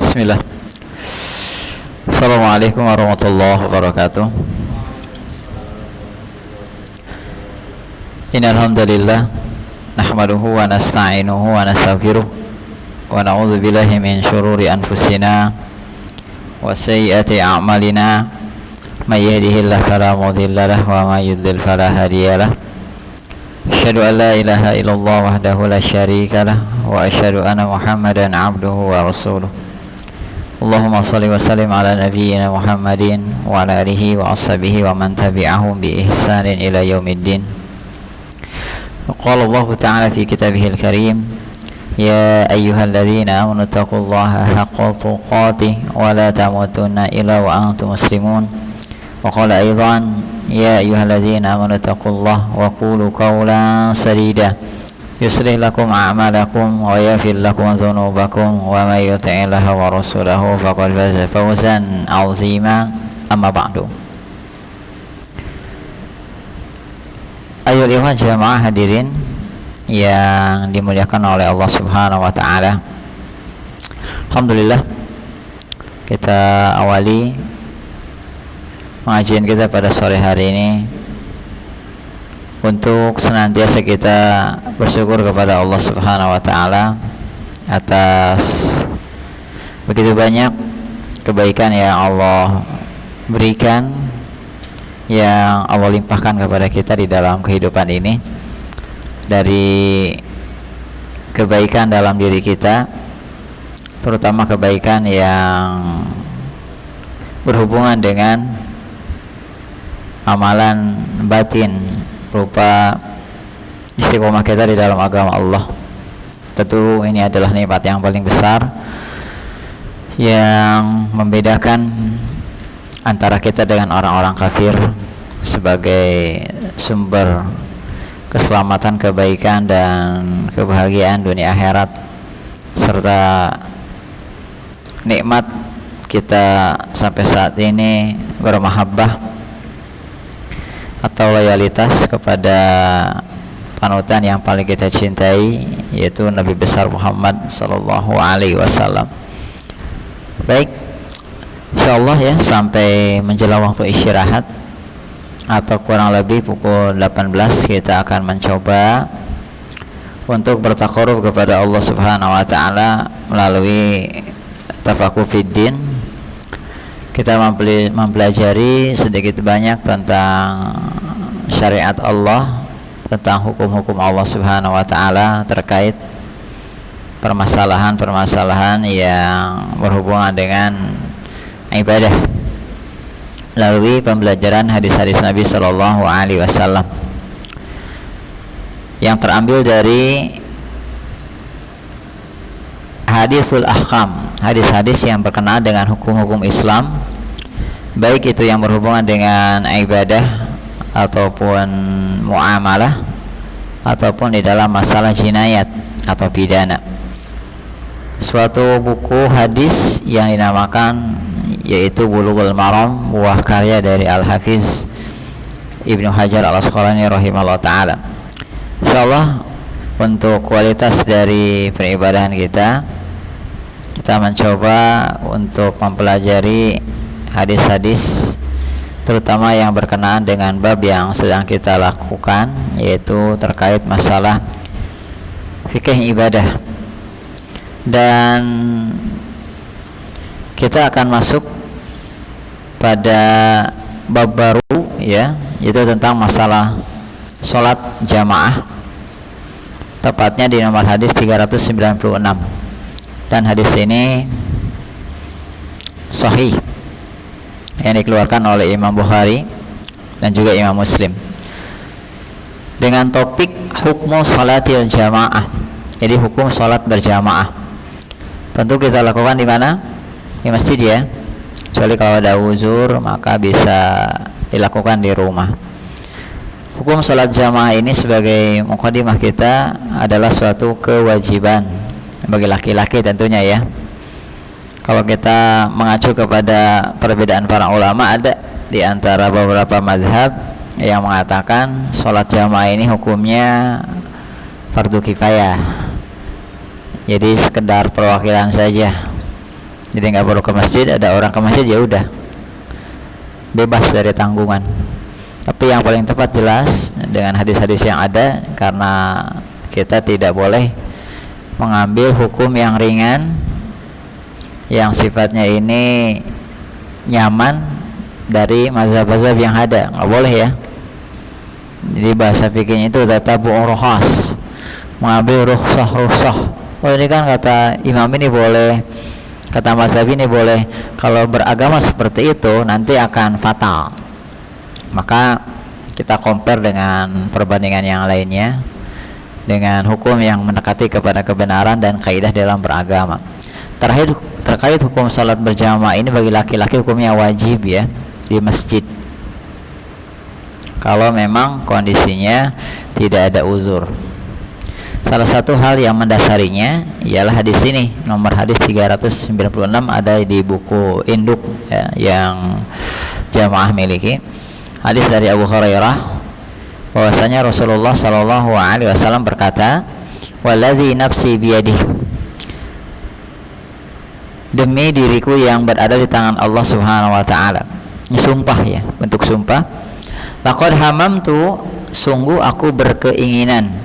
Bismillah. Assalamualaikum warahmatullahi wabarakatuh. Innal hamdalillah nahmaduhu wa nasta'inuhu wa nastaghfiruh wa na'udzu billahi min syururi anfusina wa sayyiati a'malina. May yahdihillahu fala mudilla lahu wa may yudlil fala hadiyalah. Asyhadu an la ilaha illallah wahdahu la syarika lah wa asyhadu anna Muhammadan 'abduhu wa rasuluh. Allahumma shalli wa sallim ala nabiyyina Muhammadin wa ala alihi wa ashabihi wa man tabi'ahum bi ihsanin ila yaumiddin. Qala Allah ta'ala fi kitabihil karim, ya ayyuhalladzina amanu taqullaha haqqa tuqatih wa la tamutunna illa wa antum muslimun. Wa qala aidan, ya ayyuhalladzina amanu taqullaha wa qulu qawlan sadida yuslih lakum a'malakum wa yaghfir lakum dhunubakum wa may yuti'illaha wa rasulahu faqad faza fawzan 'azima. Amma ba'du. Ayyuhal ikhwan jamaah hadirin yang dimuliakan oleh Allah Subhanahu wa taala. Alhamdulillah, kita awali pengajian kita pada sore hari ini untuk senantiasa kita bersyukur kepada Allah Subhanahu wa taala atas begitu banyak kebaikan yang Allah berikan, yang Allah limpahkan kepada kita di dalam kehidupan ini, dari kebaikan dalam diri kita, terutama kebaikan yang berhubungan dengan amalan batin berupa istiqomah kita di dalam agama Allah. Tentu ini adalah nikmat yang paling besar yang membedakan antara kita dengan orang-orang kafir sebagai sumber keselamatan, kebaikan dan kebahagiaan dunia akhirat, serta nikmat kita sampai saat ini bermahabbah atau loyalitas kepada panutan yang paling kita cintai, yaitu Nabi besar Muhammad sallallahu alaihi wasallam. Baik, insyaallah ya, sampai menjelang waktu istirahat atau kurang lebih pukul 18 kita akan mencoba untuk bertakarub kepada Allah Subhanahu wa taala melalui tafaqquh fiddin. Kita mempelajari sedikit banyak tentang syariat Allah, tentang hukum-hukum Allah Subhanahu wa taala terkait permasalahan-permasalahan yang berhubungan dengan ibadah melalui pembelajaran hadis-hadis Nabi sallallahu alaihi wasallam yang terambil dari hadisul ahkam, hadis-hadis yang berkenaan dengan hukum-hukum Islam, baik itu yang berhubungan dengan ibadah ataupun muamalah ataupun di dalam masalah jinayat atau pidana. Suatu buku hadis yang dinamakan yaitu Bulughul Maram, buah karya dari Al-Hafiz Ibnu Hajar Al-Asqalani rahimahullah ta'ala. Insyaallah untuk kualitas dari peribadahan kita mencoba untuk mempelajari hadis-hadis terutama yang berkenaan dengan bab yang sedang kita lakukan, yaitu terkait masalah fikih ibadah. Dan kita akan masuk pada bab baru ya, yaitu tentang masalah sholat jamaah, tepatnya di nomor hadis 396. Dan hadis ini sahih yang dikeluarkan oleh Imam Bukhari dan juga Imam Muslim dengan topik hukmu sholatil jamaah. Jadi hukum sholat berjamaah tentu kita lakukan di mana? Di masjid ya, kecuali kalau ada uzur maka bisa dilakukan di rumah. Hukum sholat jamaah ini sebagai mukadimah kita adalah suatu kewajiban bagi laki-laki tentunya ya. Kalau kita mengacu kepada perbedaan para ulama, ada di antara beberapa mazhab yang mengatakan sholat jamaah ini hukumnya fardu kifayah, jadi sekedar perwakilan saja. Jadi nggak perlu ke masjid, ada orang ke masjid ya udah bebas dari tanggungan. Tapi yang paling tepat jelas dengan hadis-hadis yang ada, karena kita tidak boleh mengambil hukum yang ringan yang sifatnya ini nyaman dari mazhab-mazhab yang ada, nggak boleh ya. Jadi bahasa fikihnya itu tatabu'ur rukhas, mengambil rukhsah. Oh ini kan kata imam ini boleh, kata mazhab ini boleh. Kalau beragama seperti itu nanti akan fatal. Maka kita compare dengan perbandingan yang lainnya, dengan hukum yang mendekati kepada kebenaran dan kaidah dalam beragama. Terakhir, terkait hukum salat berjamaah ini bagi laki-laki hukumnya wajib ya di masjid, kalau memang kondisinya tidak ada uzur. Salah satu hal yang mendasarinya ialah hadis ini, nomor hadis 396 ada di buku induk ya, yang jamaah miliki. Hadis dari Abu Hurairah bahwasanya Rasulullah Shallallahu Alaihi Wasallam berkata, "Waladzi nafsi biyadihi, demi diriku yang berada di tangan Allah Subhanahu Wa Taala." Ini sumpah ya, bentuk sumpah. Laqad hamamtu, sungguh aku berkeinginan,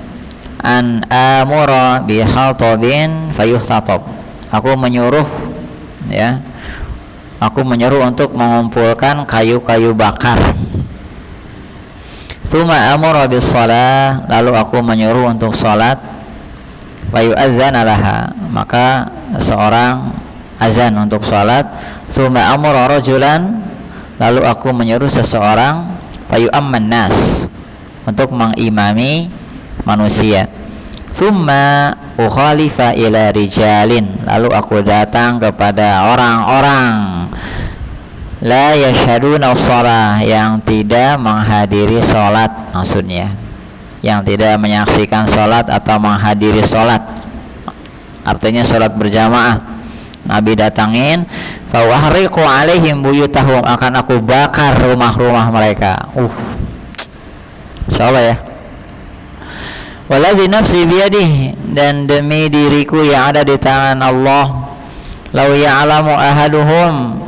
an amura bihaltabin fayuhtatab, aku menyuruh ya, aku menyuruh untuk mengumpulkan kayu-kayu bakar. Tsumma amura bis shalah, lalu aku menyuruh untuk salat. Fayu'adzana laha, maka seorang azan untuk salat. Tsumma amura rajulan, lalu aku menyuruh seseorang fayu'amman nas, untuk mengimami manusia. Tsumma ukhalifa ila rijalin, lalu aku datang kepada orang-orang la yashhaduna shalah, yang tidak menghadiri sholat, maksudnya yang tidak menyaksikan sholat atau menghadiri sholat, artinya sholat berjamaah. Nabi datangin, fa wahriqu alaihim buyutahum, akan aku bakar rumah-rumah mereka. Insyaallah ya. Waladzi nafsi biyadihi, dan demi diriku yang ada di tangan Allah, lau ya'lamu ahaduhum,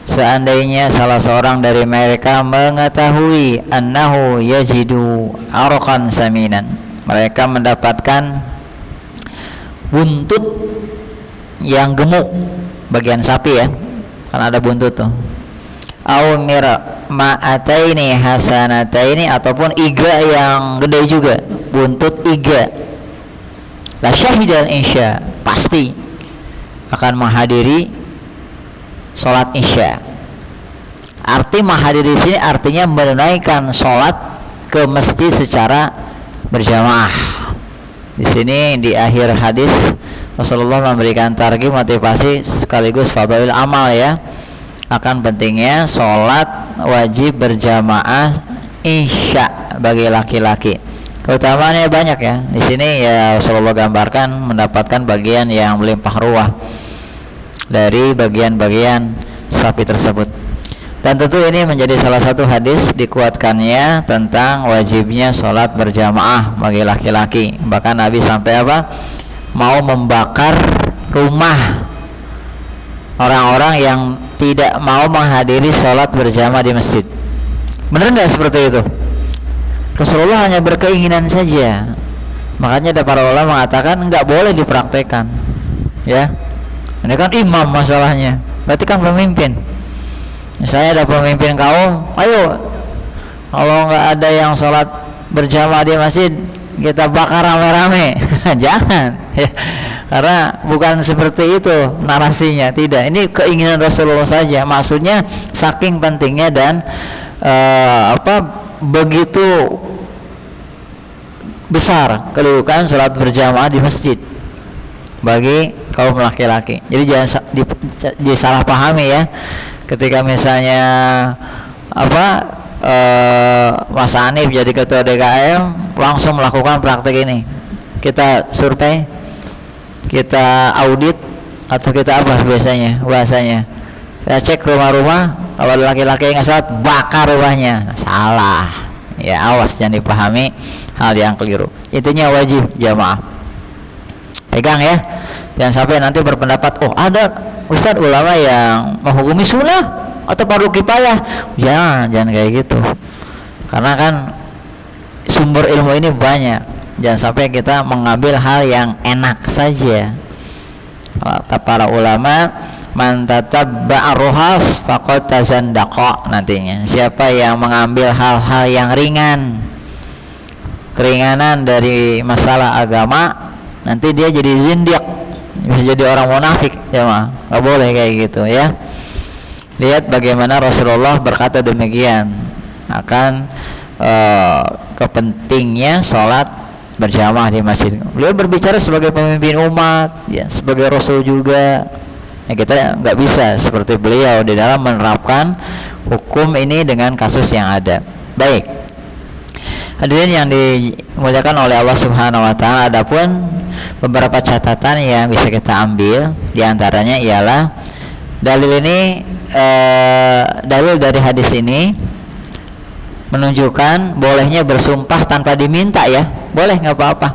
seandainya salah seorang dari mereka mengetahui, annahu yajidu arqan saminan, mereka mendapatkan buntut yang gemuk, bagian sapi ya, kan ada buntut tuh. Au ma'ataini hasanataini, ataupun iga yang gede juga, buntut iga. La syahidal isya, pasti akan menghadiri sholat isya. Arti menghadiri sini artinya menunaikan sholat ke masjid secara berjamaah. Di sini di akhir hadis Rasulullah memberikan targhib, motivasi sekaligus fadhail amal ya, akan pentingnya sholat wajib berjamaah isya bagi laki-laki. Keutamaannya banyak ya. Di sini ya Rasulullah gambarkan mendapatkan bagian yang melimpah ruah dari bagian-bagian sapi tersebut. Dan tentu ini menjadi salah satu hadis dikuatkannya tentang wajibnya sholat berjamaah bagi laki-laki. Bahkan Nabi sampai apa? Mau membakar rumah orang-orang yang tidak mau menghadiri sholat berjamaah di masjid. Benar nggak seperti itu? Rasulullah hanya berkeinginan saja. Makanya ada para ulama mengatakan nggak boleh dipraktekkan. Ya, ini kan imam masalahnya. Berarti kan pemimpin. Misalnya ada pemimpin kaum, ayo, kalau nggak ada yang sholat berjamaah di masjid, kita bakar rame-rame. Jangan ya. Karena bukan seperti itu narasinya, tidak. Ini keinginan Rasulullah saja. Maksudnya saking pentingnya dan begitu besar kedudukan sholat berjamaah di masjid bagi kaum laki-laki. Jadi jangan disalahpahami ya. Ketika misalnya Mas Anif jadi ketua DKM langsung melakukan praktek ini, kita survei, kita audit, atau kita apa biasanya bahasanya, kita cek rumah-rumah, kalau ada laki-laki yang sholat bakar rumahnya. Salah ya, awas jangan dipahami hal yang keliru. Intinya wajib jamaah, pegang ya, jangan sampai nanti berpendapat oh ada Ustadz, ulama yang menghukumi sunnah atau fardu kifayah? Jangan kayak gitu. Karena kan sumber ilmu ini banyak. Jangan sampai kita mengambil hal yang enak saja. Kata para ulama, man tatabba'a ruhas faqad tazandaqa, nantinya siapa yang mengambil hal-hal yang keringanan dari masalah agama, nanti dia jadi zindiq, bisa jadi orang munafik, ya mah nggak boleh kayak gitu ya. Lihat bagaimana Rasulullah berkata demikian akan kepentingnya sholat berjamaah di masjid. Beliau berbicara sebagai pemimpin umat, ya, sebagai Rasul juga. Ya, kita nggak bisa seperti beliau di dalam menerapkan hukum ini dengan kasus yang ada. Baik, hadirin yang dimuliakan oleh Allah Subhanahu Wa Taala, adapun beberapa catatan yang bisa kita ambil, diantaranya ialah dalil dari hadis ini menunjukkan bolehnya bersumpah tanpa diminta, ya, boleh, nggak apa-apa.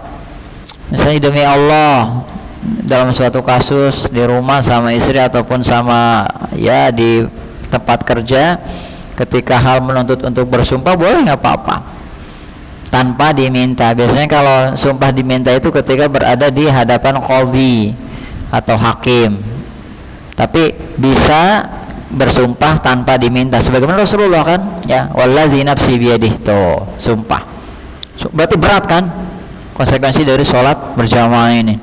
Misalnya demi Allah dalam suatu kasus di rumah sama istri ataupun sama ya di tempat kerja, ketika hal menuntut untuk bersumpah, boleh, nggak apa-apa tanpa diminta. Biasanya kalau sumpah diminta itu ketika berada di hadapan qadhi atau hakim, tapi bisa bersumpah tanpa diminta sebagaimana Rasulullah kan, ya, wallazi nafsi biyadihi, tuh sumpah. Berarti berat kan konsekuensi dari sholat berjamaah ini.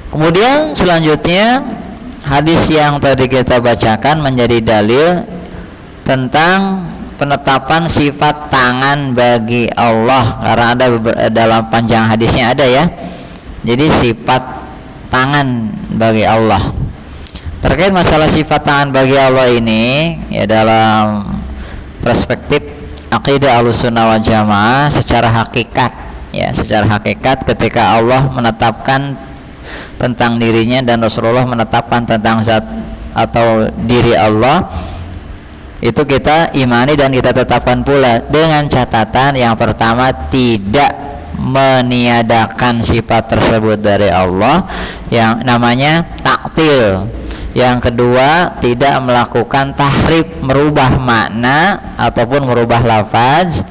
Kemudian selanjutnya hadis yang tadi kita bacakan menjadi dalil tentang penetapan sifat tangan bagi Allah, karena ada dalam panjang hadisnya ada, ya. Jadi sifat tangan bagi Allah. Terkait masalah sifat tangan bagi Allah ini, ya, dalam perspektif akidah Ahlussunnah wal Jamaah secara hakikat, ya, secara hakikat ketika Allah menetapkan tentang dirinya dan Rasulullah menetapkan tentang zat atau diri Allah, itu kita imani dan kita tetapkan pula dengan catatan yang pertama, tidak meniadakan sifat tersebut dari Allah yang namanya ta'til. Yang kedua, tidak melakukan tahrif, merubah makna ataupun merubah lafaz.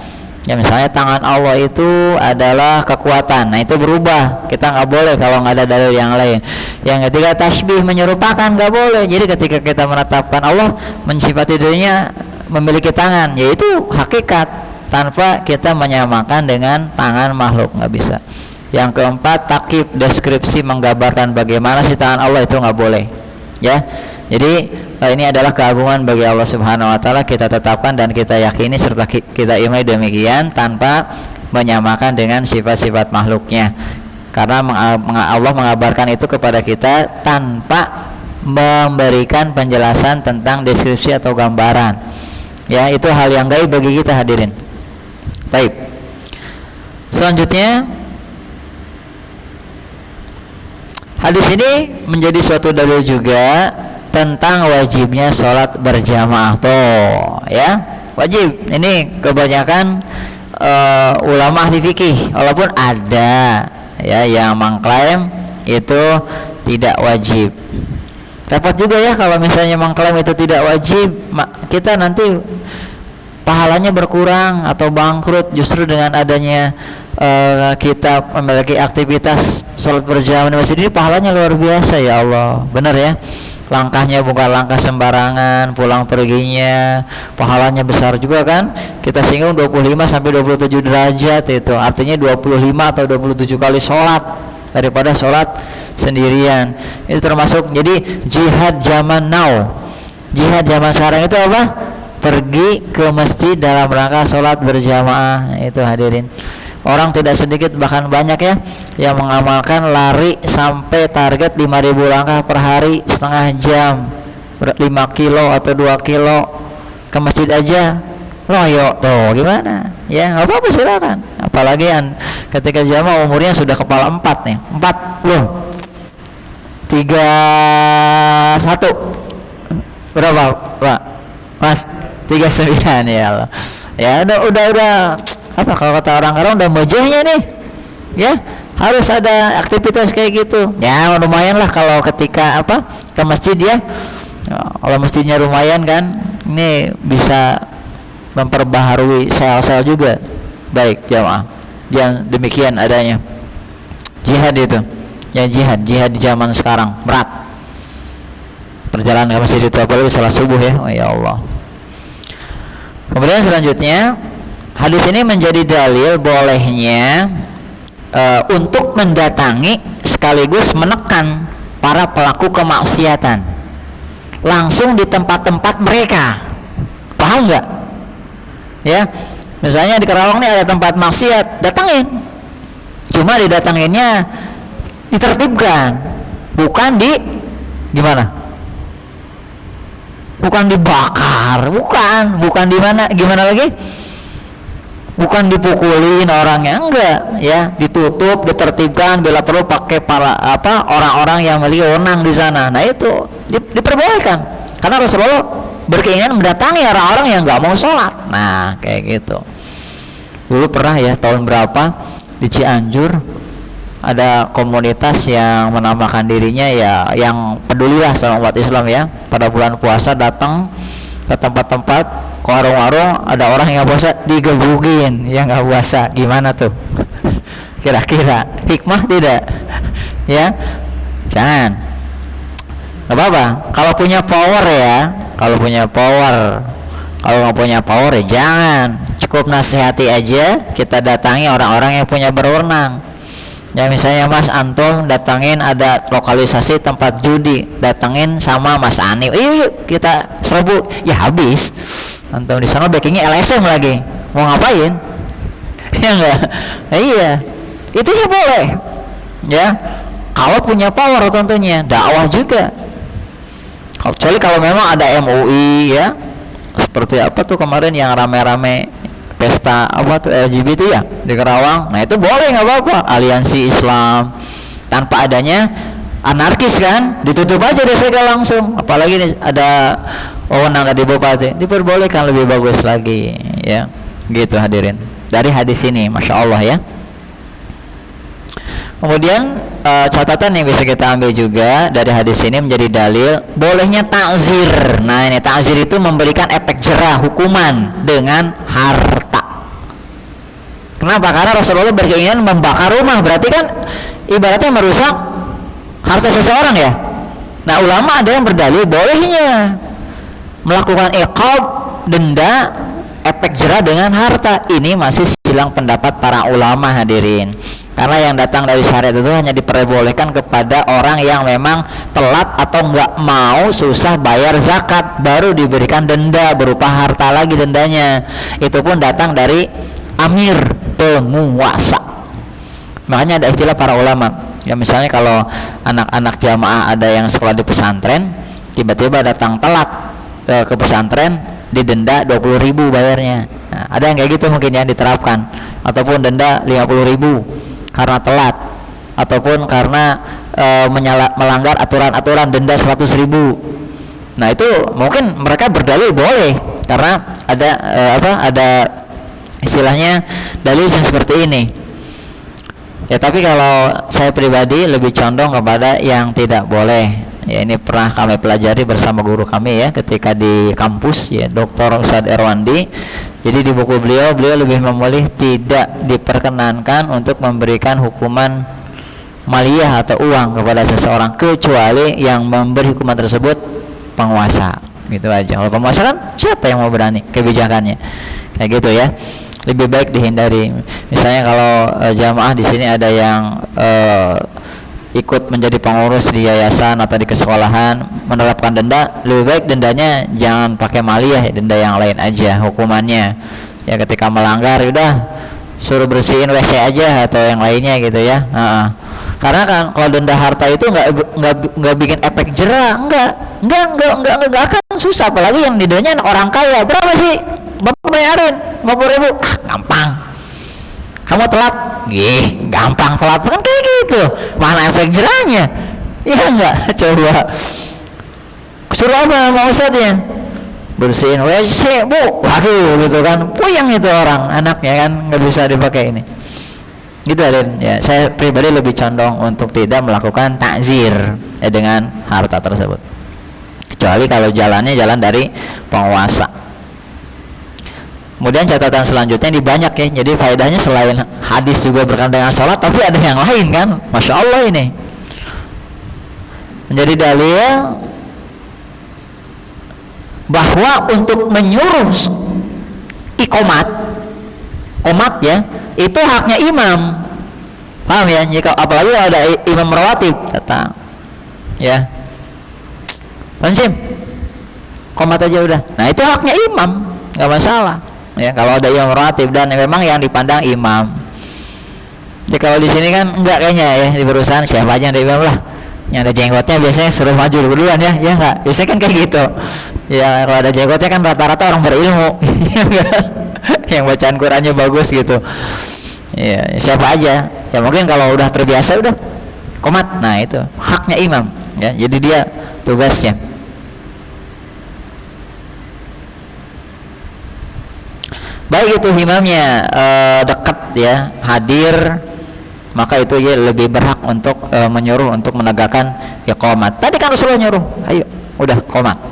Ya, misalnya tangan Allah itu adalah kekuatan, nah itu berubah, kita nggak boleh kalau nggak ada dalil yang lain. Yang ketiga, tasbih, menyerupakan, nggak boleh. Jadi ketika kita menetapkan Allah mensifati dirinya memiliki tangan, yaitu hakikat, tanpa kita menyamakan dengan tangan makhluk, nggak bisa. Yang keempat, takyif, deskripsi, menggambarkan bagaimana si tangan Allah, itu nggak boleh, ya. Jadi ini adalah keagungan bagi Allah Subhanahu Wa Taala, kita tetapkan dan kita yakini serta kita imani demikian tanpa menyamakan dengan sifat-sifat makhluknya, karena Allah mengabarkan itu kepada kita tanpa memberikan penjelasan tentang deskripsi atau gambaran, ya, itu hal yang gaib bagi kita, hadirin. Baik, selanjutnya hadis ini menjadi suatu dalil juga tentang wajibnya sholat berjamaah, toh, ya, wajib. Ini kebanyakan ulama ahli fikih, walaupun ada, ya, yang mengklaim itu tidak wajib. Repot juga, ya, kalau misalnya mengklaim itu tidak wajib, kita nanti pahalanya berkurang atau bangkrut justru dengan adanya kita memiliki aktivitas sholat berjamaah di masjid ini. Pahalanya luar biasa, ya Allah, benar, ya. Langkahnya bukan langkah sembarangan, pulang perginya pahalanya besar juga kan. Kita singgung 25 sampai 27 derajat, itu artinya 25 atau 27 kali sholat daripada sholat sendirian. Itu termasuk jadi jihad zaman now. Jihad zaman sekarang itu apa? Pergi ke masjid dalam rangka sholat berjamaah. Itu, hadirin, orang tidak sedikit bahkan banyak, ya, yang mengamalkan lari sampai target 5.000 langkah per hari, setengah jam, 5 kilo atau 2 kilo ke masjid aja loyo, tuh gimana, ya, nggak apa-apa, silakan. Apalagi ketika jamaah umurnya sudah kepala 4 nih, 4 loh, 31 berapa Pak Mas? 39, ya Allah, ya, udah apa kalau kata orang udah mojehnya nih, ya, harus ada aktivitas kayak gitu. Ya lumayan lah kalau ketika ke masjid ya. Kalau masjidnya lumayan kan, ini bisa memperbaharui sel-sel juga. Baik jamaah, jangan demikian adanya. Jihad itu, ya jihad di zaman sekarang berat. Perjalanan ke masjid itu apalagi salat subuh ya, oh ya Allah. Kemudian selanjutnya, hadis ini menjadi dalil bolehnya untuk mendatangi sekaligus menekan para pelaku kemaksiatan langsung di tempat-tempat mereka. Paham nggak? Ya, misalnya di Karawang ini ada tempat maksiat, datangin. Cuma didatanginnya ditertibkan, bukan gimana? Bukan dibakar, bukan di mana, gimana lagi? Bukan dipukulin orangnya, enggak, ya, ditutup, ditertibkan, bila perlu pakai orang-orang yang memiliki wewenang di sana. Nah itu diperbolehkan, karena Rasulullah berkeinginan mendatangi orang-orang yang nggak mau sholat. Nah kayak gitu. Dulu pernah ya tahun berapa di Cianjur ada komunitas yang menamakan dirinya ya yang pedulilah sama umat Islam ya. Pada bulan puasa datang ke tempat-tempat, ke warung-warung, ada orang yang puasa digebukin yang nggak puasa. Gimana tuh? Kira-kira hikmah tidak? Ya, jangan. Gak apa-apa. Kalau punya power ya, kalau nggak punya power ya jangan. Cukup nasihati aja. Kita datangi orang-orang yang punya berwenang. Ya misalnya Mas Antum datangin ada lokalisasi tempat judi, datangin sama Mas Ani, yuk kita serbu, ya habis. Antum di sana backingnya LSM lagi, mau ngapain? Ya enggak? Nah, iya, itu sih boleh. Ya, kalau punya power tentunya, dakwah juga. Kecuali kalau memang ada MUI ya, seperti apa tuh kemarin yang rame-rame pesta LGBT ya di Karawang. Nah itu boleh, nggak apa-apa, aliansi Islam tanpa adanya anarkis kan, ditutup aja segala langsung. Apalagi nih ada wewenang dari bupati, diperbolehkan, lebih bagus lagi ya. Gitu hadirin, dari hadis ini Masya Allah ya. Kemudian catatan yang bisa kita ambil juga dari hadis ini menjadi dalil bolehnya takzir. Nah ini takzir itu memberikan efek jerah, hukuman dengan harta. Kenapa? Karena Rasulullah berkeinginan membakar rumah, berarti kan ibaratnya merusak harta seseorang ya. Nah ulama ada yang berdalil bolehnya melakukan iqab, denda, efek jerah dengan harta. Ini masih silang pendapat para ulama hadirin. Karena yang datang dari syariat itu hanya diperbolehkan kepada orang yang memang telat atau nggak mau susah bayar zakat, baru diberikan denda berupa harta lagi dendanya. Itu pun datang dari amir, penguasa. Makanya ada istilah para ulama. Ya misalnya kalau anak-anak jamaah ada yang sekolah di pesantren, tiba-tiba datang telat ke pesantren, didenda 20.000 bayarnya. Nah, ada yang kayak gitu mungkin ya diterapkan, ataupun denda 50.000 karena telat, ataupun karena melanggar aturan-aturan, denda 100.000. Nah itu mungkin mereka berdalil boleh karena ada istilahnya dalil yang seperti ini ya. Tapi kalau saya pribadi lebih condong kepada yang tidak boleh ya. Ini pernah kami pelajari bersama guru kami ya ketika di kampus ya, Dr. Ustadz Erwandi. Jadi di buku beliau lebih memilih tidak diperkenankan untuk memberikan hukuman maliyah atau uang kepada seseorang kecuali yang memberi hukuman tersebut penguasa. Gitu aja. Kalau penguasa kan siapa yang mau berani kebijakannya? Kayak gitu ya. Lebih baik dihindari. Misalnya kalau jamaah di sini ada yang ikut menjadi pengurus di yayasan atau di kesekolahan menerapkan denda, lebih baik dendanya jangan pakai maliyah ya, denda yang lain aja hukumannya ya. Ketika melanggar udah suruh bersihin WC aja atau yang lainnya gitu ya. Karena kan kalau denda harta itu nggak bikin efek jerah, nggak akan susah. Apalagi yang dendanya orang kaya, berapa sih bapak bayarin 50.000, gampang. Kamu telat, gampang telat kan kayak gitu. Mana efek jerahnya? Iya enggak? Coba suruh apa mau Ustadznya? Bersihin WC, Bu. Waduh gitu kan. Puyeng itu orang, anaknya kan nggak bisa dipakai ini. Gitu Adin. Ya, saya pribadi lebih condong untuk tidak melakukan takzir ya dengan harta tersebut. Kecuali kalau jalannya jalan dari penguasa. Kemudian catatan selanjutnya ini banyak ya. Jadi faedahnya selain hadis juga berkaitan dengan sholat, tapi ada yang lain kan. Masya Allah ini. Menjadi dalil bahwa untuk menyuruh komat ya, itu haknya imam. Paham ya? Jika apalagi ada imam rawatib datang ya, Pancim komat aja udah. Nah itu haknya imam, nggak masalah ya kalau ada imam rawatib dan memang yang dipandang imam. Jadi kalau di sini kan enggak kayaknya ya, di perusahaan siapa aja yang ada imam lah, yang ada jenggotnya biasanya suruh maju duluan ya, ya enggak? Biasanya kan kayak gitu ya, kalau ada jenggotnya kan rata-rata orang berilmu yang bacaan Qurannya bagus gitu ya, siapa aja ya, mungkin kalau udah terbiasa udah komat. Nah itu haknya imam ya, jadi dia tugasnya. Baik itu imamnya dekat ya, hadir, maka itu ya lebih berhak untuk menyuruh untuk menegakkan iqamat. Tadi kan Rasulullah nyuruh, ayo udah qomat.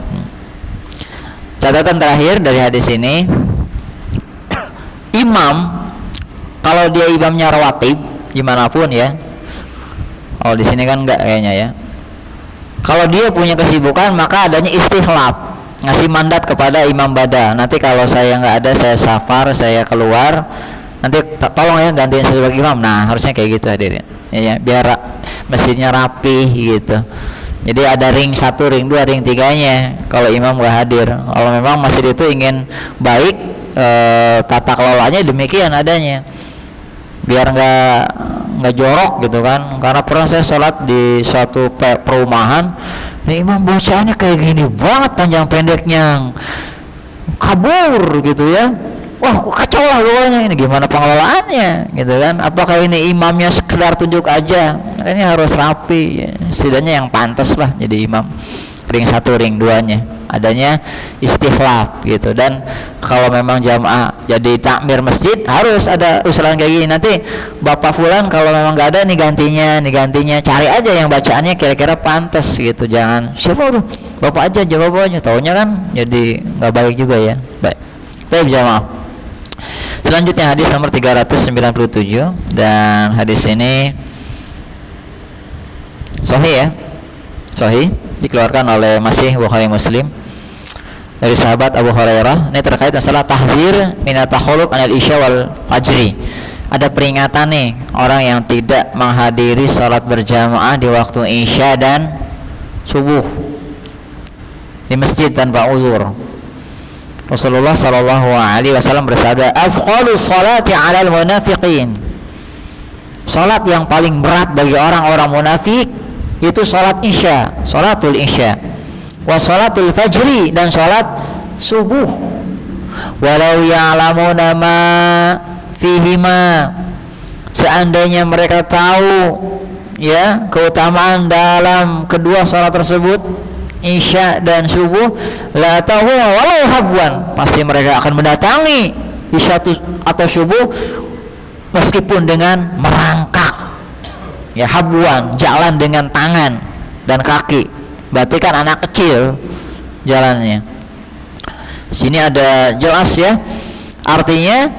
Catatan terakhir dari hadis ini, imam kalau dia imamnya rawatib dimanapun ya, oh di sini kan enggak kayaknya ya, kalau dia punya kesibukan maka adanya istikhlaf, ngasih mandat kepada imam bada. Nanti kalau saya nggak ada, saya safar, saya keluar, nanti tolong ya gantiin saya sebagai imam. Nah harusnya kayak gitu hadirin ya, biar masjidnya rapih gitu. Jadi ada ring 1, ring 2, ring 3-nya kalau imam nggak hadir. Kalau memang masjid itu ingin baik, tata kelolanya demikian adanya, biar nggak jorok gitu kan. Karena pernah saya sholat di suatu perumahan, nih imam bacaannya kayak gini banget, panjang pendeknya kabur gitu ya. Wah kacau lah doanya, ini gimana pengelolaannya gitu kan. Apakah ini imamnya sekedar tunjuk aja? Ini harus rapi ya. Setidaknya yang pantas lah jadi imam. Ring 1, ring 2-nya adanya istikhlaf gitu. Dan kalau memang jamaah jadi takmir masjid harus ada usulan kayak gini. Nanti bapak fulan kalau memang nggak ada nih gantinya, cari aja yang bacaannya kira-kira pantas gitu. Jangan siapa udah bapak aja jawabannya, taunya kan jadi nggak baik juga ya. Baik, baik jamaah. Selanjutnya hadis nomor 397, dan hadis ini sahih ya, sahih, dikeluarkan oleh masih Bukhari Muslim dari sahabat Abu Hurairah. Ini terkait masalah tahzir minat takhalluf anil isya wal fajri. Ada peringatan nih orang yang tidak menghadiri salat berjamaah di waktu isya dan subuh di masjid tanpa uzur. Rasulullah sallallahu alaihi wasallam bersabda, "Afqalus salati 'alal munafiqin." Salat yang paling berat bagi orang-orang munafik itu salat isya, salatul isya. Wa salatul fajri, dan salat subuh. Walau ya'lamuna ma fihima, seandainya mereka tahu ya keutamaan dalam kedua salat tersebut, isya dan subuh, la tahu walau habwan, pasti mereka akan mendatangi isya atau subuh meskipun dengan merangkak ya, habwan, jalan dengan tangan dan kaki, berarti kan anak kecil jalannya. Sini ada jelas ya, artinya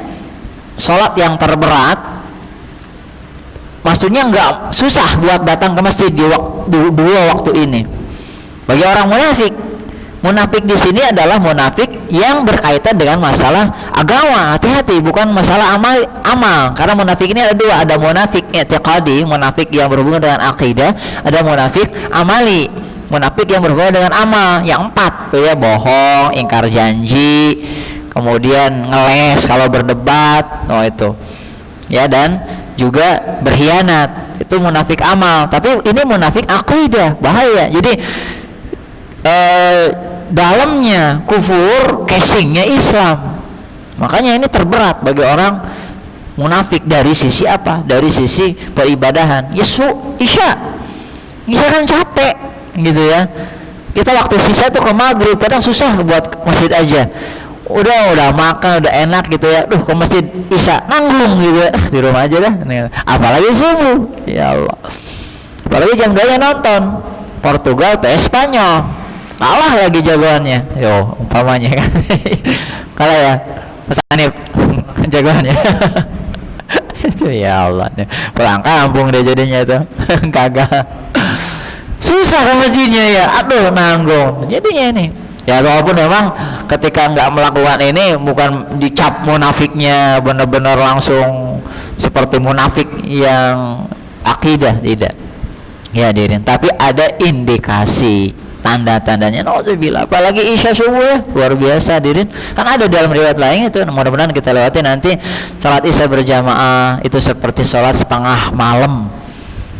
sholat yang terberat maksudnya nggak susah buat datang ke masjid di dua waktu ini. Bagi orang munafik, munafik di sini adalah munafik yang berkaitan dengan masalah agama. Hati-hati, bukan masalah amal. Karena munafik ini ada dua, ada munafik i'tiqadi, munafik yang berhubungan dengan akidah, ada munafik amali, munafik yang berhubungan dengan amal. Yang 4 tuh ya, bohong, ingkar janji, kemudian ngeles kalau berdebat, itu ya, dan juga berkhianat. Itu munafik amal. Tapi ini munafik akidah, bahaya. Jadi dalamnya kufur, casingnya Islam. Makanya ini terberat bagi orang munafik dari sisi apa? Dari sisi peribadahan. Isya kan capek gitu ya. Kita waktu sisa itu ke maghrib kadang susah buat masjid aja. udah makan udah enak gitu ya, ke masjid isya nanggung gitu ya, di rumah aja dah. Apalagi subuh, ya Allah, apalagi jam 2 nya nonton Portugal PS Spanyol, kalah lagi jagoannya, yo umpamanya kan. Kalah ya Mas Hanif jagoannya. Itu ya Allah, pulang kampung deh jadinya itu. Kagak, susah ke masjidnya ya, aduh nanggung jadinya ini. Ya walaupun memang ketika nggak melakukan ini bukan dicap munafiknya benar-benar langsung seperti munafik yang akidah, tidak ya hadirin, tapi ada indikasi tanda-tandanya. Nauzubillah, apalagi isya subuh ya, luar biasa hadirin. Kan ada dalam riwayat lain itu, mudah-mudahan kita lewati nanti, salat isya berjamaah itu seperti salat setengah malam,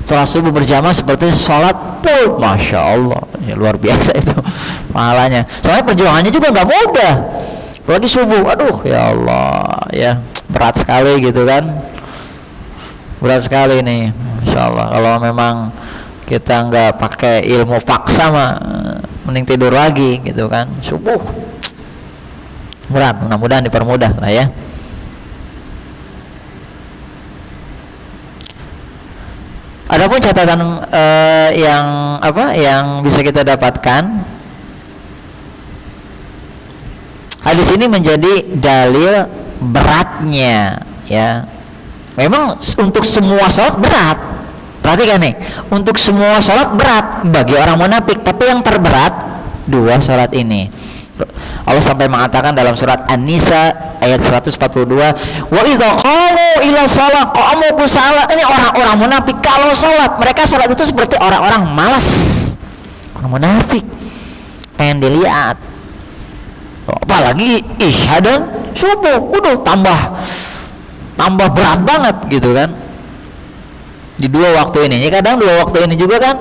salat subuh berjamaah seperti salat full. Masya Allah ya, luar biasa itu pahalanya. Soalnya perjuangannya juga nggak mudah, apalagi subuh, aduh ya Allah ya, berat sekali gitu kan, berat sekali nih. Masya Allah, kalau memang kita nggak pakai ilmu paksa mah mending tidur lagi gitu kan, subuh berat. Mudah-mudahan dipermudah lah ya. Adapun catatan yang bisa kita dapatkan, hadis ini menjadi dalil beratnya ya. Memang untuk semua sholat berat, perhatikan nih, untuk semua sholat berat bagi orang munafik, tapi yang terberat 2 sholat ini. Allah sampai mengatakan dalam surat An-Nisa ayat 142, wa idza qamu ila shalah qamu kusala. Ini orang-orang munafik kalau sholat, mereka sholat itu seperti orang-orang malas, orang munafik, pengen dilihat. Apalagi isya dan subuh, udah tambah berat banget gitu kan. Di 2 waktu ini, kadang 2 waktu ini juga kan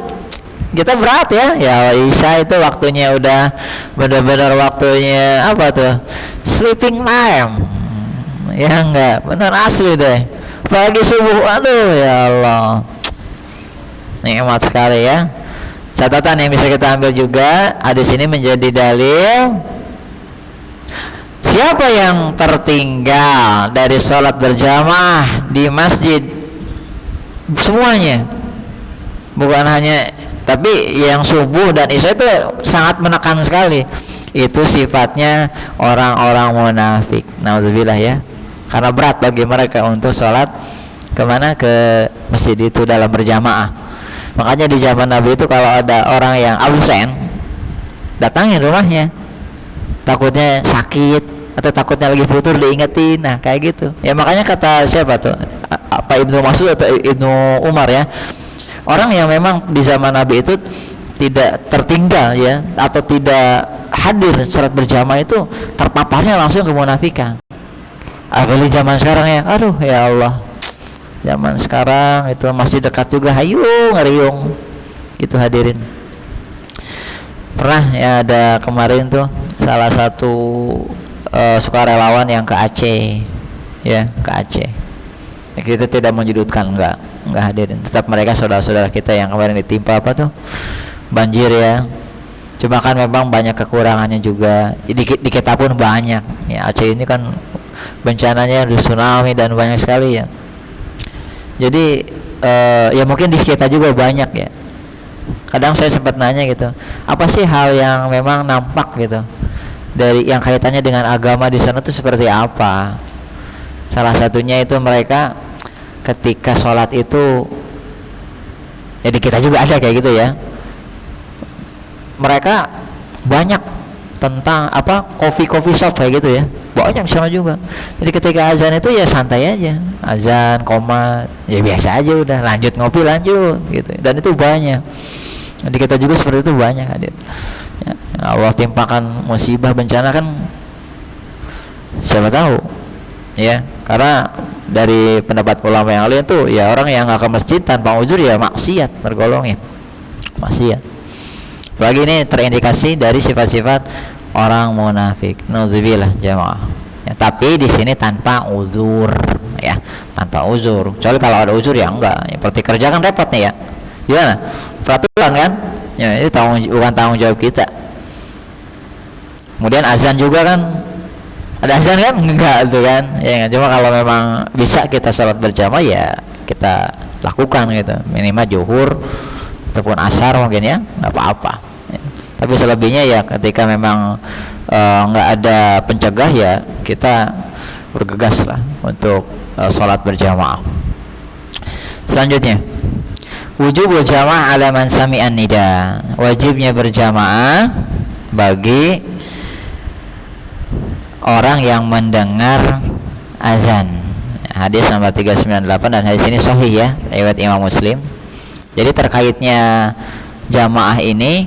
kita berat ya. Ya isya itu waktunya udah benar-benar waktunya apa tuh, sleeping time ya, enggak benar asli deh. Apalagi subuh, aduh ya Allah, nikmat sekali ya. Catatan yang bisa kita ambil juga, hadis ini menjadi dalil siapa yang tertinggal dari sholat berjamaah di masjid, semuanya, bukan hanya, tapi yang subuh dan isya itu sangat menekan sekali, itu sifatnya orang-orang munafik. Nauzubillah ya, karena berat bagi mereka untuk sholat kemana, ke masjid itu dalam berjamaah. Makanya di zaman Nabi itu kalau ada orang yang absen, datangin rumahnya, takutnya sakit atau takutnya lagi futur diingetin. Nah kayak gitu ya, makanya kata siapa tuh, apa Ibnu Mas'ud atau Ibnu Umar ya, orang yang memang di zaman Nabi itu tidak tertinggal ya, atau tidak hadir sholat berjamaah itu terpaparnya langsung kemunafikan. Apalagi zaman sekarang ya, aduh ya Allah, zaman sekarang itu masih dekat juga, hayu ngeriung gitu hadirin. Pernah ya ada kemarin tuh salah satu sukarelawan yang ke Aceh ya, ke Aceh. Kita tidak menyudutkan, enggak hadirin, tetap mereka saudara-saudara kita yang kemarin ditimpa apa tuh, banjir ya. Cuma kan memang banyak kekurangannya juga, di kita pun banyak ya. Aceh ini kan bencananya ada tsunami dan banyak sekali ya. Jadi ya mungkin di sekitar juga banyak ya. Kadang saya sempat nanya gitu, apa sih hal yang memang nampak gitu dari yang kaitannya dengan agama di sana tuh seperti apa? Salah satunya itu mereka ketika sholat itu, ya di kita juga ada kayak gitu ya, mereka banyak tentang apa, coffee shop kayak gitu ya, banyak sana juga. Jadi ketika azan itu ya santai aja, azan koma ya biasa aja, udah lanjut ngopi lanjut gitu, dan itu banyak. Di kita juga seperti itu banyak hadir ya. Allah timpakan musibah bencana kan siapa tahu ya, karena dari pendapat ulama yang lain tuh ya, orang yang nggak ke masjid tanpa uzur ya maksiat, tergolong ya maksiat. Lagi ini terindikasi dari sifat-sifat orang munafik, nauzubillah jamaah ya. Tapi di sini tanpa uzur ya, tanpa uzur. Kecuali kalau ada uzur ya enggak ya, seperti kerja kan repot nih ya, gimana, peraturan kan ya, itu bukan tanggung jawab kita. Kemudian azan juga kan Ada azan kan? Enggak tuh kan. Ya, cuma kalau memang bisa kita sholat berjamaah ya kita lakukan gitu. Minimal zuhur ataupun asar mungkin ya, nggak apa-apa. Ya. Tapi selebihnya ya ketika memang nggak ada pencegah ya kita bergegas lah untuk sholat berjamaah. Selanjutnya, wujubul jamaah ala man sami'an nida. Wajibnya berjamaah bagi orang yang mendengar azan. Hadis nomor 398 dan hadis ini sahih ya, riwayat Imam Muslim. Jadi terkaitnya jamaah ini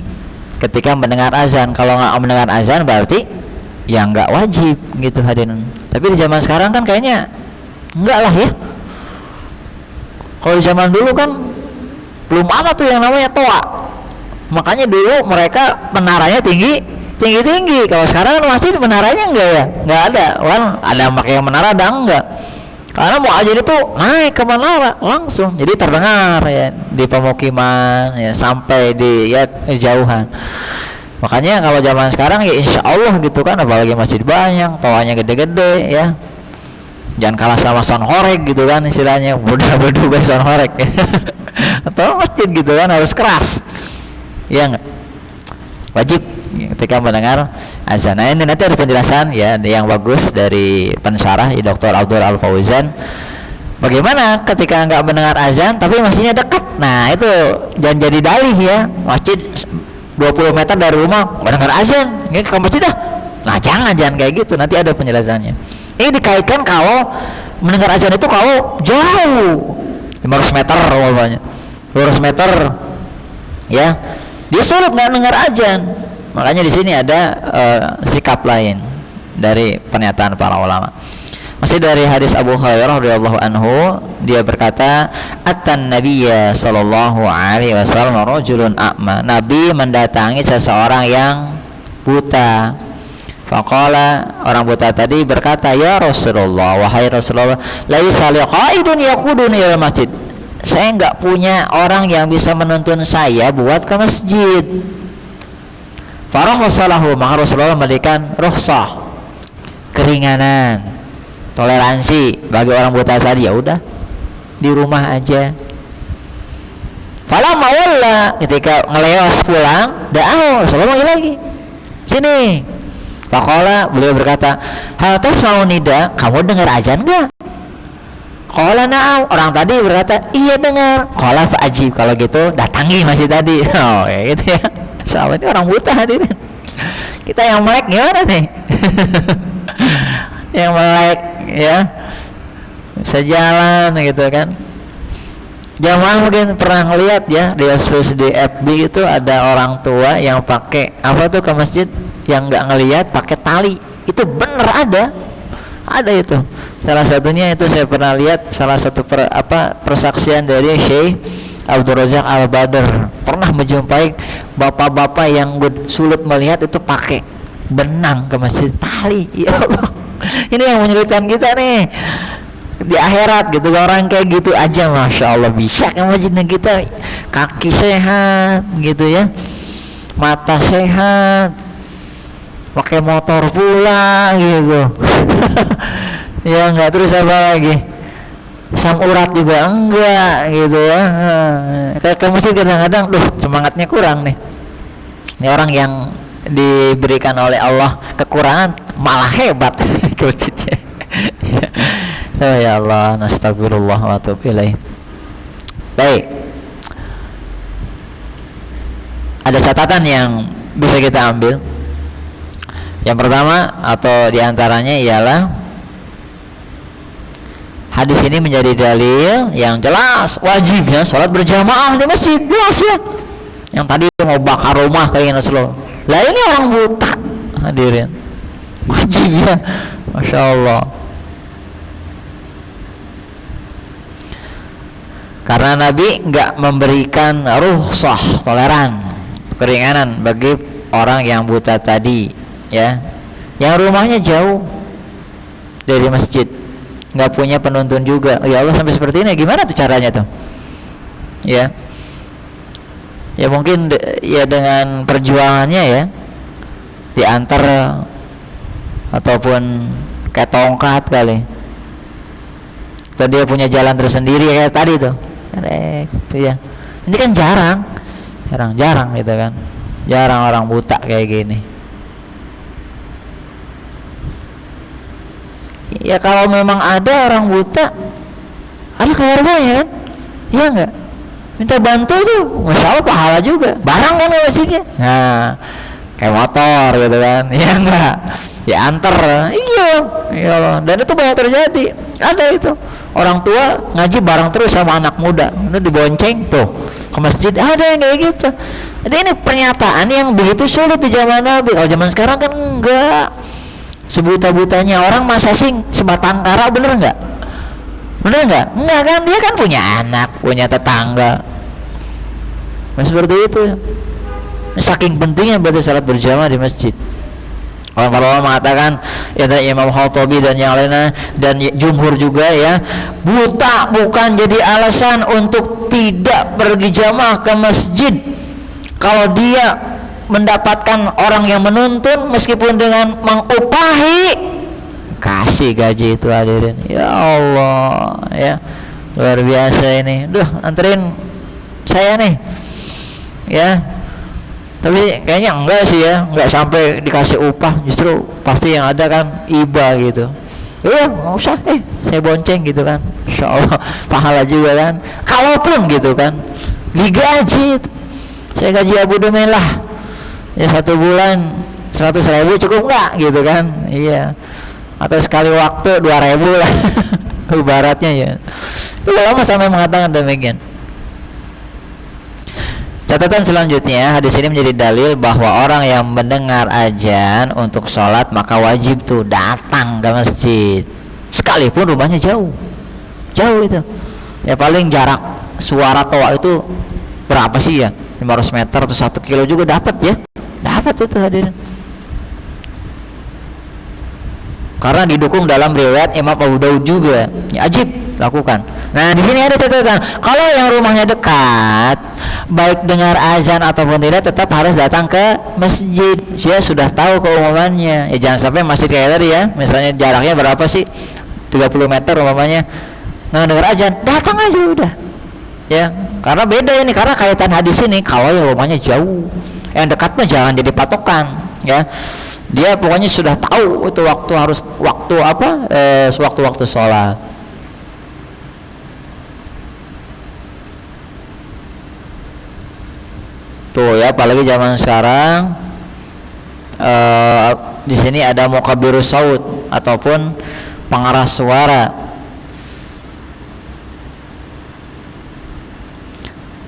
ketika mendengar azan. Kalau nggak mendengar azan berarti ya nggak wajib gitu hadirin. Tapi di zaman sekarang kan kayaknya enggak lah ya. Kalau di zaman dulu kan belum ada tuh yang namanya toa. Makanya dulu mereka menaranya tinggi. Kalau sekarang kan masih menaranya enggak ya? Enggak ada. Kan ada pakai menara ada enggak? Karena mau aja itu naik ke menara langsung. Jadi terdengar ya di pemukiman ya sampai di ya jauhan. Makanya kalau zaman sekarang ya insya Allah gitu kan, apalagi masjid banyak, toanya gede-gede ya. Jangan kalah sama sound horeg gitu kan istilahnya, berdua sound horeg. Atau masjid gitu kan harus keras. Ya enggak? Wajib ketika mendengar azan. Nah, ini nanti ada penjelasan ya yang bagus dari pensyarah ya, Dr. Abdul Al-Fauzan. Bagaimana ketika enggak mendengar azan tapi masjidnya dekat? Nah, itu jangan jadi dalih ya. Masjid 20 meter dari rumah mendengar azan, ini ke masjid dah. Nah, jangan kayak gitu. Nanti ada penjelasannya. Ini dikaitkan kalau mendengar azan itu kalau jauh 500 meter umpamanya 200 meter ya dia sulit nggak dengar azan. Makanya di sini ada sikap lain dari pernyataan para ulama. Masih dari hadis Abu Hurairah radhiyallahu anhu, dia berkata, "Atan Nabiyya sallallahu alaihi wasallam rajulun a'ma." Nabi mendatangi seseorang yang buta. Faqala, orang buta tadi berkata, "Ya Rasulullah, wahai Rasulullah, laisa li qaidun yaquduni ila masjid." Saya enggak punya orang yang bisa menuntun saya buat ke masjid. Farahsalahu, maka Rasulullah memberikan rukhsah, keringanan, toleransi bagi orang buta tadi. Ya udah, di rumah aja. Falamma walla, ketika ngeleos pulang, da'ahu, Rasulullah panggil lagi. Sini. Faqala, beliau berkata, "Hal tasma'u nida, kamu dengar azan enggak?" Qala na'am, orang tadi berkata, "Iya dengar." Qala fa'ajib, kalau gitu datangi masih tadi. Oh, ya gitu ya. Sahabat ini orang buta hadirin. Kita yang melek gimana nih? Yang melek ya. Sejalan gitu kan. Jamaah mungkin pernah ngeliat ya di FB itu ada orang tua yang pakai apa tuh ke masjid yang nggak ngelihat pakai tali. Itu bener ada itu. Salah satunya itu saya pernah lihat salah satu persaksian dari Syekh Abdul Razak Al-Badr. Pernah menjumpai bapak-bapak yang sulit melihat itu pakai benang ke masjid, tali. Ya Allah, ini yang menyulitkan kita nih di akhirat gitu. Orang kayak gitu aja masya Allah bisa ke masjidnya kita, kaki sehat gitu ya, mata sehat, pakai motor pula gitu. Ya enggak, terus apa lagi, sam urat juga enggak gitu ya. Kayak ke masjid kadang-kadang semangatnya kurang nih. Ini orang yang diberikan oleh Allah kekurangan malah hebat ke masjidnya. Ya Allah, nastagfirullah wa atubu ilaih. Baik, ada catatan yang bisa kita ambil. Yang pertama atau diantaranya ialah hadis ini menjadi dalil yang jelas wajibnya sholat berjamaah di masjid, jelas ya. Yang tadi mau bakar rumah kayak Rasulullah, lah ini orang buta hadirin, wajib ya, masya Allah. Karena Nabi nggak memberikan rukhsah, toleran, keringanan bagi orang yang buta tadi ya, yang rumahnya jauh dari masjid, nggak punya penuntun juga. Ya Allah, sampai seperti ini gimana tuh caranya tuh ya? Ya mungkin ya dengan perjuangannya ya, diantar ataupun kayak tongkat kali, atau dia punya jalan tersendiri kayak tadi tuh, gitu ya. Ini kan jarang gitu kan, jarang orang buta kayak gini. Ya kalau memang ada orang buta, ada keluarganya kan, iya nggak? Minta bantu tuh, masya Allah pahala juga, barang kan masjidnya. Nah, kayak motor gitu kan, ya enggak, ya anter, iya, ya Allah. Dan itu banyak terjadi, ada itu orang tua ngaji bareng terus sama anak muda, itu dibonceng tuh ke masjid, ada yang kayak gitu. Jadi ini pernyataan yang begitu sulit di zaman Nabi. Kalau zaman sekarang kan enggak, sebuta-butanya orang masa sih sebatang kara, bener enggak enggak kan, dia kan punya anak, punya tetangga, seperti itu. Saking pentingnya berarti salat berjamaah di masjid. Orang para ulama mengatakan, ya Imam Khattabi dan yang lainnya dan jumhur juga ya, buta bukan jadi alasan untuk tidak pergi jamaah ke masjid. Kalau dia mendapatkan orang yang menuntun meskipun dengan mengupahi, kasih gaji itu hadirin. Ya Allah, ya luar biasa ini. Duh, anterin saya nih, ya. Tapi kayaknya enggak sih ya, enggak sampai dikasih upah, justru pasti yang ada kan iba gitu. Ya nggak usah, saya bonceng gitu kan, insya Allah pahala juga kan. Kalaupun gitu kan, digaji, saya gaji Abu Dumen lah, ya 1 bulan 100.000 cukup nggak gitu kan? Iya. Atau sekali waktu 2.000 lah ibaratnya ya. Itu ulama sampai mengatakan demikian. Catatan selanjutnya, hadis ini menjadi dalil bahwa orang yang mendengar azan untuk sholat maka wajib tuh datang ke masjid, sekalipun rumahnya jauh itu ya. Paling jarak suara toa itu berapa sih ya, 500 meter atau 1 kilo juga dapat ya, dapat itu hadirin. Karena didukung dalam riwayat Imam Abu Daud juga, ya, ajib lakukan. Nah di sini ada catatan, kalau yang rumahnya dekat, baik dengar azan ataupun tidak, tetap harus datang ke masjid. Dia sudah tahu keumumannya. Ya jangan sampai masjid kayak tadi ya, misalnya jaraknya berapa sih, 30 meter umpamanya, nggak dengar azan, datang aja udah. Ya, karena beda ini, karena kaitan hadis ini, kalau yang rumahnya jauh, yang dekat mah jangan jadi patokan, ya. Dia pokoknya sudah tahu itu waktu harus waktu apa, sewaktu-waktu sholat. Tuh ya, apalagi zaman sekarang di sini ada mukabbirus saut ataupun pengeras suara.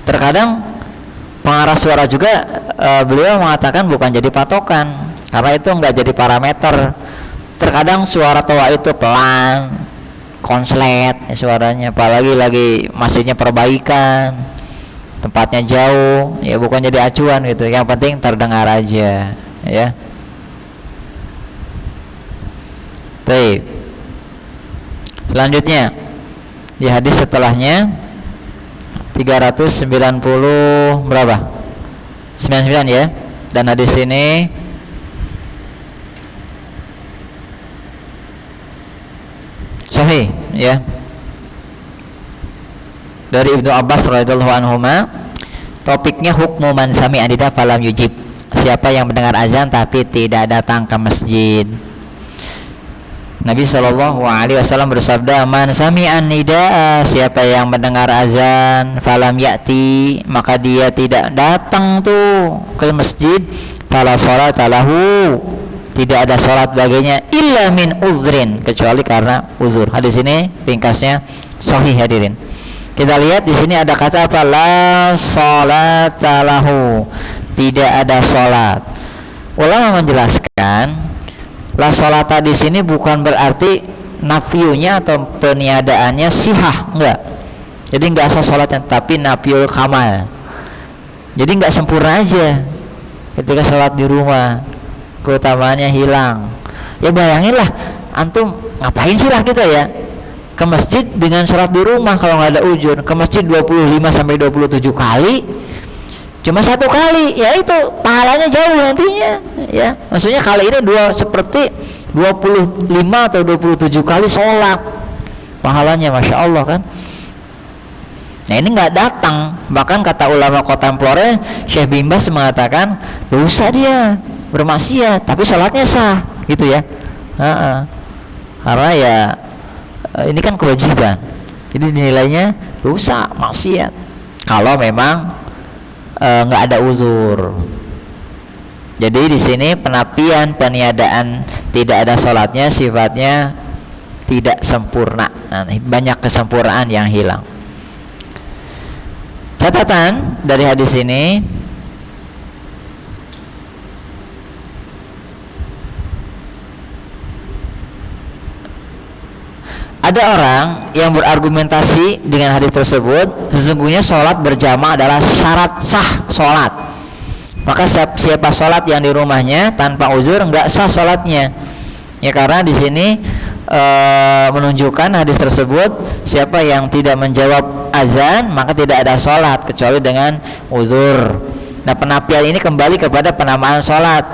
Terkadang pengeras suara juga beliau mengatakan bukan jadi patokan, karena itu nggak jadi parameter. Terkadang suara toa itu pelan, konslet ya suaranya, apalagi lagi masjidnya perbaikan, tempatnya jauh, ya bukan jadi acuan gitu. Yang penting terdengar aja, ya. Baik. Selanjutnya di hadis setelahnya 390 berapa? 99 ya. Dan hadis ini sahih ya. Dari Ibnu Abbas radhiyallahu anhuma, topiknya hukmu man sami'a nida falam yujib. Siapa yang mendengar azan tapi tidak datang ke masjid. Nabi sallallahu alaihi wasallam bersabda, man sami'a nida, siapa yang mendengar azan falam ya'ti, maka dia tidak datang tuh ke masjid, fala sholata lahu, tidak ada sholat baginya, illa min uzrin, kecuali karena uzur. Hadis ini ringkasnya sahih hadirin. Kita lihat di sini ada kata apa? La sholata lahu, tidak ada sholat. Ulama menjelaskan, la sholata di sini bukan berarti nafiyunya atau peniadaannya sihah, enggak. Jadi enggak asal sholatnya, tapi nafiyul kamal. Jadi enggak sempurna aja ketika sholat di rumah, keutamaannya hilang. Ya bayanginlah, antum ngapain sih lah kita ya ke masjid dengan sholat di rumah kalau nggak ada ujur. Ke masjid 25 sampai 27 kali, cuma 1 kali, ya itu pahalanya jauh nantinya, ya. Maksudnya kali ini 2 seperti 25 atau 27 kali sholat pahalanya, Masya Allah kan. Nah ini nggak datang, bahkan kata ulama kontemporer Syekh bin Baz mengatakan dosa dia, bermaksiat, tapi sholatnya sah gitu ya. Karena ya ini kan kewajiban, jadi nilainya dosa, maksiat kalau memang nggak ada uzur. Jadi di sini penapian, peniadaan tidak ada sholatnya sifatnya tidak sempurna. Nah, banyak kesempurnaan yang hilang. Catatan dari hadis ini, ada orang yang berargumentasi dengan hadis tersebut, sesungguhnya sholat berjamaah adalah syarat sah sholat. Maka siapa sholat yang di rumahnya tanpa uzur nggak sah sholatnya. Ya karena di sini menunjukkan hadis tersebut siapa yang tidak menjawab azan maka tidak ada sholat kecuali dengan uzur. Nah penapian ini kembali kepada penamaan sholat,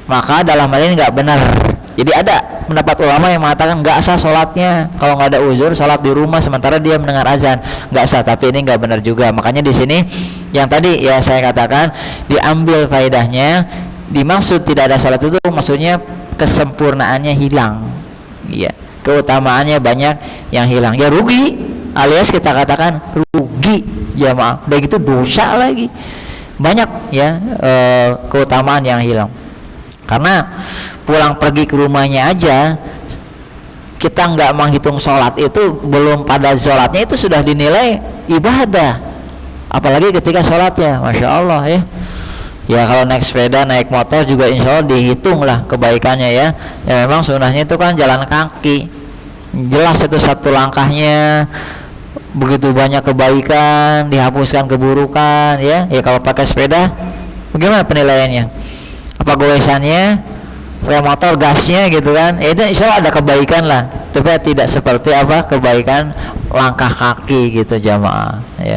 maka dalam hal ini nggak benar. Jadi ada pendapat ulama yang mengatakan nggak sah sholatnya kalau nggak ada uzur, sholat di rumah sementara dia mendengar azan nggak sah. Tapi ini nggak benar juga. Makanya di sini yang tadi ya saya katakan diambil faedahnya, dimaksud tidak ada sholat itu maksudnya kesempurnaannya hilang. Iya, keutamaannya banyak yang hilang. Ya rugi, alias kita katakan rugi jamaah. Udah gitu dosa lagi. Banyak ya keutamaan yang hilang. Karena pulang pergi ke rumahnya aja kita nggak menghitung sholat itu, belum pada sholatnya itu sudah dinilai ibadah. Apalagi ketika sholatnya, Masya Allah ya. Ya kalau naik sepeda, naik motor juga insya Allah dihitung lah kebaikannya ya. Ya memang sunnahnya itu kan jalan kaki, jelas itu satu langkahnya begitu banyak kebaikan, dihapuskan keburukan ya. Ya kalau pakai sepeda bagaimana penilaiannya? Apa goesannya? Pakai motor gasnya gitu kan? Itu insya Allah ada kebaikan lah. Tapi tidak seperti apa kebaikan langkah kaki gitu jamaah ya.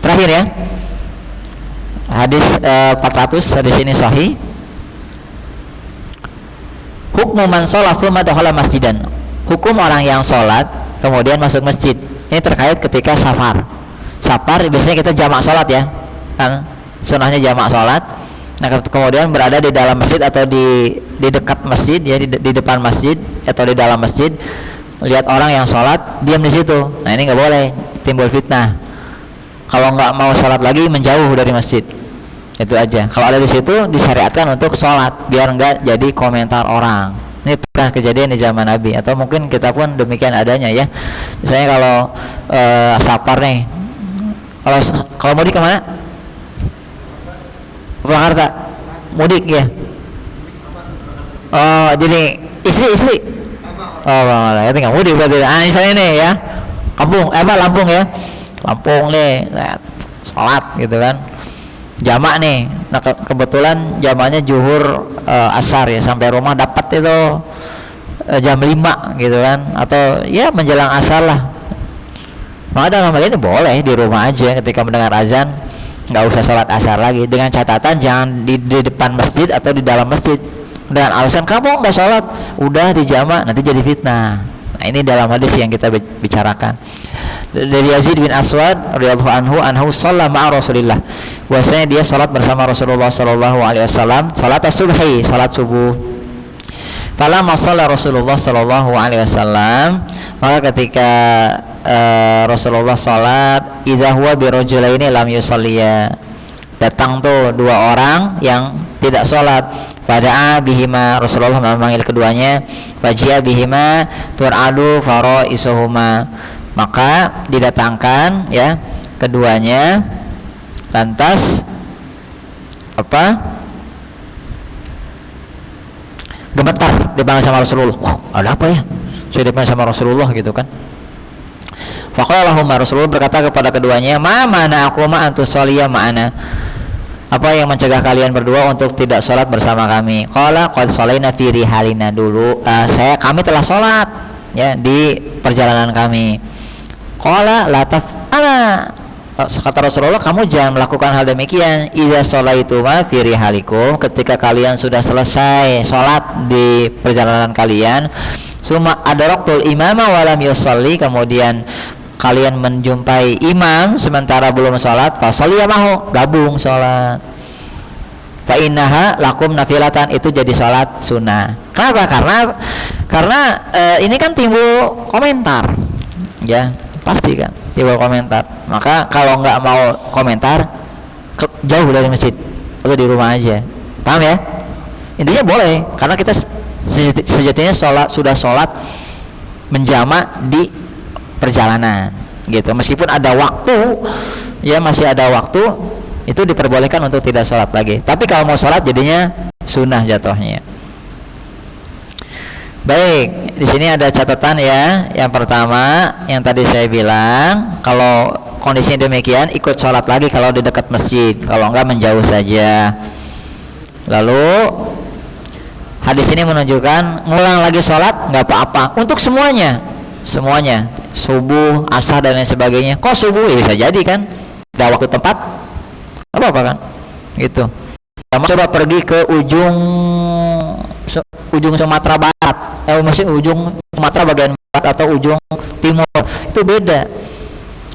Terakhir ya, hadis 400, hadis ini sahih. Hukmu man sholat tsumma dakhala masjidan. Hukum orang yang sholat kemudian masuk masjid. Ini terkait ketika safar. Safar biasanya kita jamak sholat ya, kan? Sunnahnya jamak sholat. Nah kemudian berada di dalam masjid atau di dekat masjid ya, di depan masjid atau di dalam masjid, lihat orang yang sholat diam di situ. Nah ini nggak boleh, timbul fitnah. Kalau nggak mau sholat lagi menjauh dari masjid, itu aja. Kalau ada di situ disyariatkan untuk sholat biar nggak jadi komentar orang. Ini pernah kejadian di zaman Nabi atau mungkin kita pun demikian adanya ya. Misalnya kalau safar nih, kalau mudik kemana? Jakarta, mudik ya. Oh jadi istri. Oh malah itu nggak mudik berarti. Misalnya nih ya, Lampung ya. Lampung nih, sholat gitu kan, jamak nih. Nah kebetulan jamaknya zuhur asar ya, sampai rumah dapat itu jam 5 gitu kan, atau ya menjelang asar lah. Maka dalam hal ini boleh di rumah aja ketika mendengar azan, nggak usah sholat asar lagi, dengan catatan jangan di depan masjid atau di dalam masjid dengan alasan kamu nggak sholat, udah di jamak nanti jadi fitnah. Nah ini dalam hadis yang kita bicarakan. Dari Yazid bin Aswad radhiyallahu anhu shalla ma'a Rasulillah, bahwasanya dia salat bersama Rasulullah sallallahu alaihi wasallam, salat subhi, salat subuh. Falamma shalla Rasulullah sallallahu alaihi wasallam, maka ketika Rasulullah salat, idza huwa bi rajulaini lam yusalliya, datang tuh dua orang yang tidak salat. Fada'a bihima, Rasulullah memanggil keduanya, fajia bihima tur'adu faraisuhuma, maka didatangkan ya keduanya, lantas gemetar dipanggil sama Rasulullah. Ada apa ya? Saya dipanggil sama Rasulullah gitu kan. Faqala lahum, Rasulullah berkata kepada keduanya, ma mana aku ma antus sholiya ma'ana, apa yang mencegah kalian berdua untuk tidak sholat bersama kami? Qala qad sholaina fi rihalina, dulu kami telah sholat ya di perjalanan kami. Qala la taf'ala, Kata Rasulullah, kamu jangan melakukan hal demikian. Idza sholaituma fi rihalikum, ketika kalian sudah selesai sholat di perjalanan kalian, summa adraktul imama wa lam yusalli, kemudian kalian menjumpai imam sementara belum sholat, fasholiyamahu, gabung sholat. Fa innaha lakum nafilatan, itu jadi sholat sunnah. Kenapa? Karena ini kan timbul komentar, ya pasti kan timbul komentar. Maka kalau nggak mau komentar, jauh dari masjid atau di rumah aja. Paham ya? Intinya boleh, karena kita sejatinya sudah sholat menjamak di perjalanan gitu. Meskipun ada waktu, ya masih ada waktu, itu diperbolehkan untuk tidak sholat lagi. Tapi kalau mau sholat jadinya sunnah jatuhnya. Baik, di sini ada catatan ya. Yang pertama, yang tadi saya bilang, kalau kondisinya demikian ikut sholat lagi kalau di dekat masjid, kalau enggak menjauh saja. Lalu hadis ini menunjukkan ngulang lagi sholat nggak apa-apa untuk semuanya, subuh, asar dan lain sebagainya. Kok subuh? Ya bisa jadi kan, ada waktu tempat, apa kan, gitu. Coba pergi ke ujung Sumatera Barat, maksudnya ujung Sumatera bagian barat atau ujung timur, itu beda.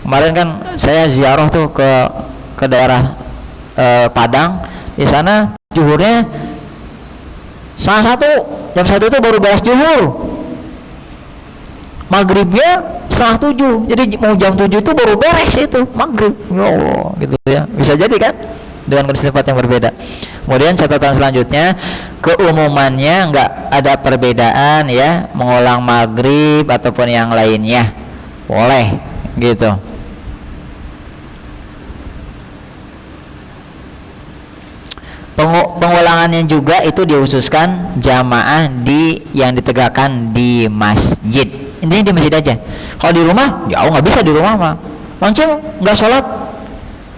Kemarin kan saya ziarah tuh ke daerah Padang, di sana zuhurnya jam 1 itu baru beres zuhur, maghribnya 6:30, jadi mau jam 7 itu baru beres itu maghrib. Ya Allah, gitu ya, bisa jadi kan dengan kondisi tempat yang berbeda. Kemudian catatan selanjutnya, keumumannya nggak ada perbedaan ya, mengulang maghrib ataupun yang lainnya boleh gitu. Pengulangannya juga itu dikhususkan jamaah yang ditegakkan di masjid. Intinya di masjid aja. Kalau di rumah, ya nggak bisa di rumah mah. Langsung nggak sholat,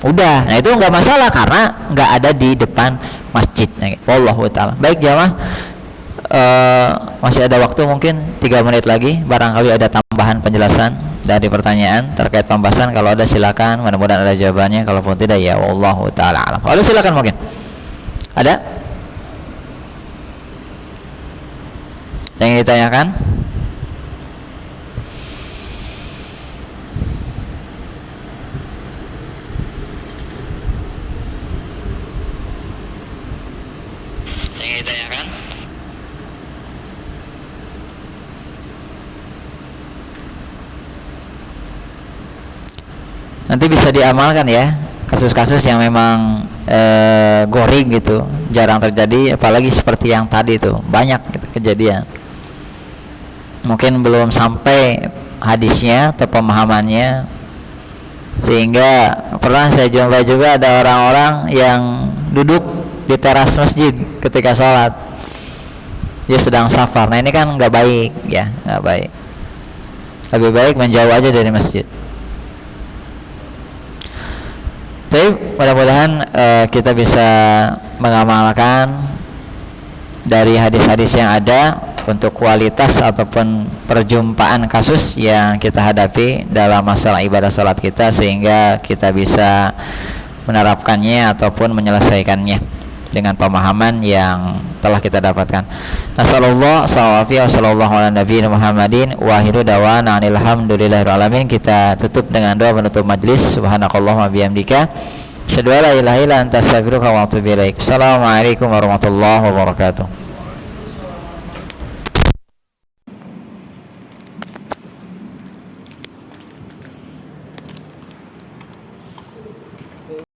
udah. Nah itu nggak masalah karena nggak ada di depan masjid. Wallahu ta'ala. Baik jamaah, masih ada waktu mungkin 3 menit lagi. Barangkali ada tambahan penjelasan dari pertanyaan terkait pembahasan. Kalau ada silakan. Mudah-mudahan ada jawabannya. Kalaupun tidak ya wallahu ta'ala alam. Kalau silakan mungkin. Ada yang ditanyakan? Nanti bisa diamalkan ya, kasus-kasus yang memang goring gitu, jarang terjadi, apalagi seperti yang tadi itu banyak gitu, kejadian. Mungkin belum sampai hadisnya atau pemahamannya, sehingga pernah saya jumpa juga ada orang-orang yang duduk di teras masjid ketika sholat, dia sedang safar. Nah ini kan nggak baik ya, nggak baik. Lebih baik menjauh aja dari masjid. Tapi mudah-mudahan kita bisa mengamalkan dari hadis-hadis yang ada untuk kualitas ataupun perjumpaan kasus yang kita hadapi dalam masalah ibadah salat kita, sehingga kita bisa menerapkannya ataupun menyelesaikannya dengan pemahaman yang telah kita dapatkan. Nasallallahu sallallahu ala nabiyina Muhammadin wa akhiru da'wana alhamdulillahirabbil alamin. Kita tutup dengan doa penutup majelis. Subhanakallahumma bihamdika asyhadu an la ilaha illa anta astaghfiruka wa atubu ilaik. Assalamualaikum warahmatullahi wabarakatuh.